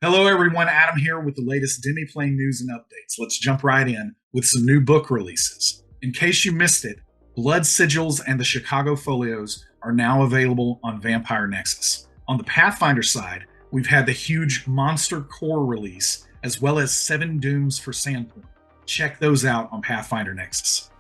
Hello, everyone. Adam here with the latest Demiplane news and updates. Let's jump right in with some new book releases. In case you missed it, Blood Sigils and the Chicago Folios are now available on Vampire Nexus. On the Pathfinder side, we've had the huge Monster Core release, as well as 7 Dooms for Sandpoint. Check those out on Pathfinder Nexus.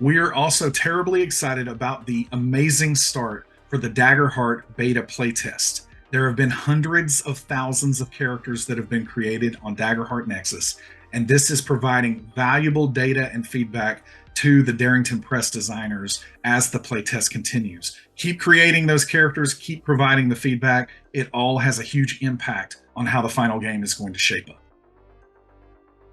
We are also terribly excited about the amazing start for the Daggerheart beta playtest. There have been hundreds of thousands of characters that have been created on Daggerheart Nexus, and this is providing valuable data and feedback to the Darrington Press designers as the playtest continues. Keep creating those characters, keep providing the feedback. It all has a huge impact on how the final game is going to shape up.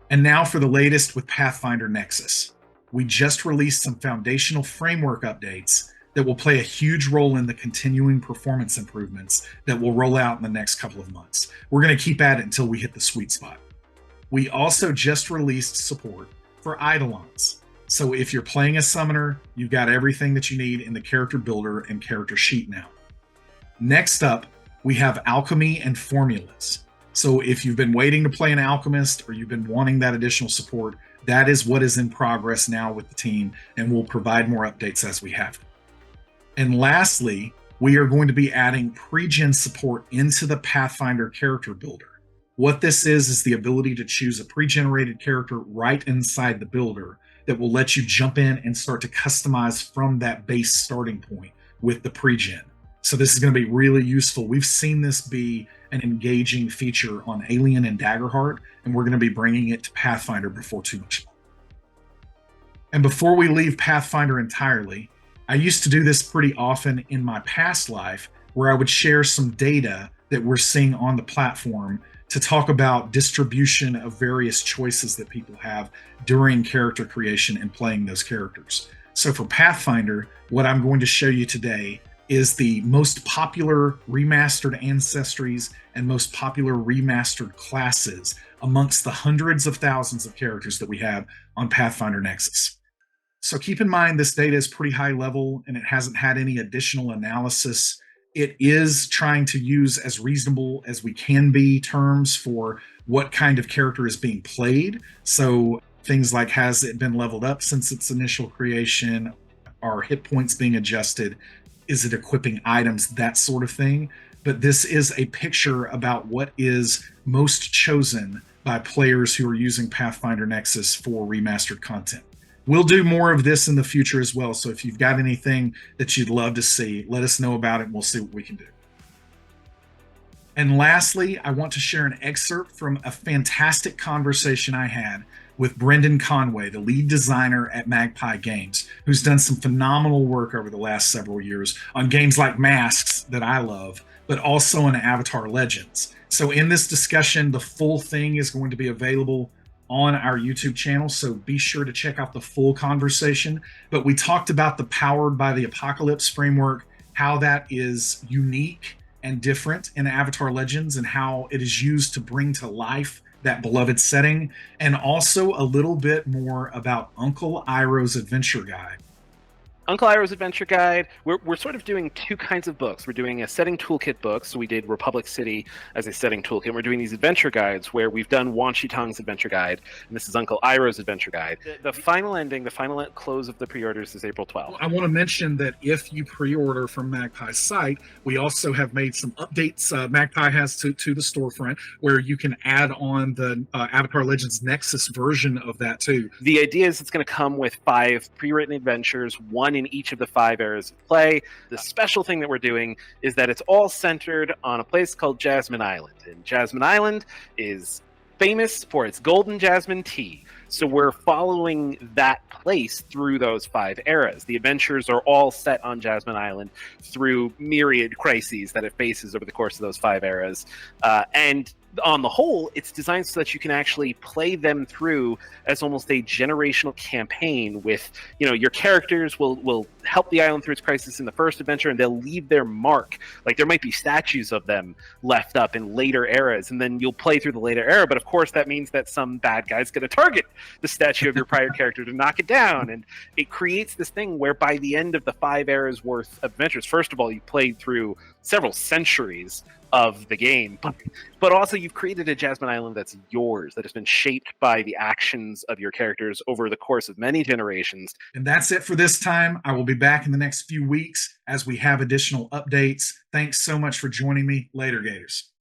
And now for the latest with Pathfinder Nexus. We just released some foundational framework updates that will play a huge role in the continuing performance improvements that will roll out in the next couple of months. We're going to keep at it until we hit the sweet spot. We also just released support for Eidolons. So if you're playing a summoner, you've got everything that you need in the character builder and character sheet now. Next up, we have alchemy and formulas. So if you've been waiting to play an alchemist or you've been wanting that additional support, that is what is in progress now with the team, and we'll provide more updates as we have them. And lastly, we are going to be adding pre-gen support into the Pathfinder character builder. What this is the ability to choose a pre-generated character right inside the builder that will let you jump in and start to customize from that base starting point with the pre-gen. So this is going to be really useful. We've seen this be an engaging feature on Alien and Daggerheart, and we're going to be bringing it to Pathfinder before too much long. And before we leave Pathfinder entirely, I used to do this pretty often in my past life, where I would share some data that we're seeing on the platform to talk about distribution of various choices that people have during character creation and playing those characters. So for Pathfinder, what I'm going to show you today is the most popular remastered Ancestries and most popular remastered classes amongst the hundreds of thousands of characters that we have on Pathfinder Nexus. So keep in mind, this data is pretty high level and it hasn't had any additional analysis. It is trying to use as reasonable as we can be terms for what kind of character is being played. So things like, has it been leveled up since its initial creation? Are hit points being adjusted? Is it equipping items? That sort of thing. But this is a picture about what is most chosen by players who are using Pathfinder Nexus for remastered content. We'll do more of this in the future as well. So if you've got anything that you'd love to see, let us know about it and we'll see what we can do. And lastly, I want to share an excerpt from a fantastic conversation I had with Brendan Conway, the lead designer at Magpie Games, who's done some phenomenal work over the last several years on games like Masks that I love, but also on Avatar Legends. So in this discussion, the full thing is going to be available on our YouTube channel, so be sure to check out the full conversation. But we talked about the Powered by the Apocalypse framework, how that is unique and different in Avatar Legends, and how it is used to bring to life that beloved setting, and also a little bit more about Uncle Iroh's Adventure Guide. Uncle Iroh's Adventure Guide, we're sort of doing two kinds of books. We're doing a setting toolkit book, so we did Republic City as a setting toolkit. We're doing these adventure guides where we've done Wan Shi Tong's Adventure Guide, and this is Uncle Iroh's Adventure Guide. The final ending, the final close of the pre-orders is April 12th. I want to mention that if you pre-order from Magpie's site, we also have made some updates Magpie has to the storefront where you can add on the Avatar Legends Nexus version of that too. The idea is it's going to come with 5 pre-written adventures, one in each of the 5 eras of play. The special thing that we're doing is that it's all centered on a place called Jasmine Island. And Jasmine Island is famous for its golden jasmine tea. So we're following that place through those 5 eras. The adventures are all set on Jasmine Island through myriad crises that it faces over the course of those 5 eras. And on the whole, it's designed so that you can actually play them through as almost a generational campaign with, your characters will help the island through its crisis in the first adventure, and they'll leave their mark. Like, there might be statues of them left up in later eras, and then you'll play through the later era, but of course that means that some bad guy's going to target the statue of your prior character to knock it down, and it creates this thing where by the end of the 5 eras worth of adventures, first of all, you played through several centuries of the game, but also you've created a Jasmine Island that's yours, that has been shaped by the actions of your characters over the course of many generations. And that's it for this time. I will be back in the next few weeks as we have additional updates. Thanks so much for joining me. Later, Gators.